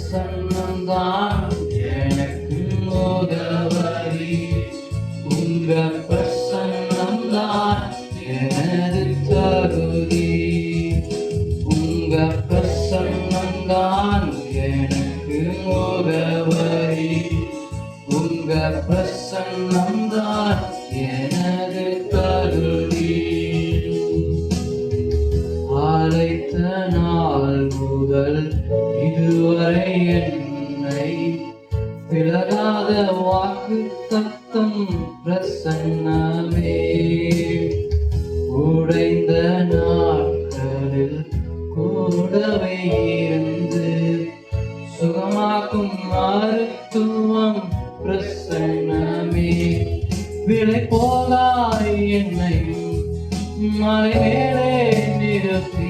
பிரசன்னம்தான் எனக்கு உதவி. உங்க பிரசன்னம்தான் எனது தகுதி. உங்க பிரசன்னம்தான் எனக்கு உதவி. உங்க பிரசன்னம்தான் எனது தகுதி. அழைத்த நாள் முதல் இதுவரை என்னை விலகாத வாக்கு தத்தம் பிரசன்னமே. உடைந்த நாட்களில் கூடவே இருந்து சுகமாக்கும் மருத்துவம் பிரசன்னமே. விலை போலாய் என்னையும் மலை மேலே நிறுத்தி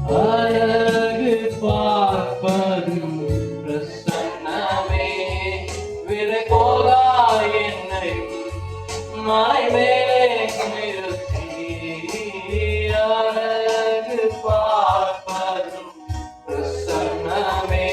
அழகு பார்ப்பதும் பிரசன்னமே. விலை போலாய் என்னையும் மலை மேலே நிறுத்தி அழகு பார்ப்பதும் பிரசன்னமே.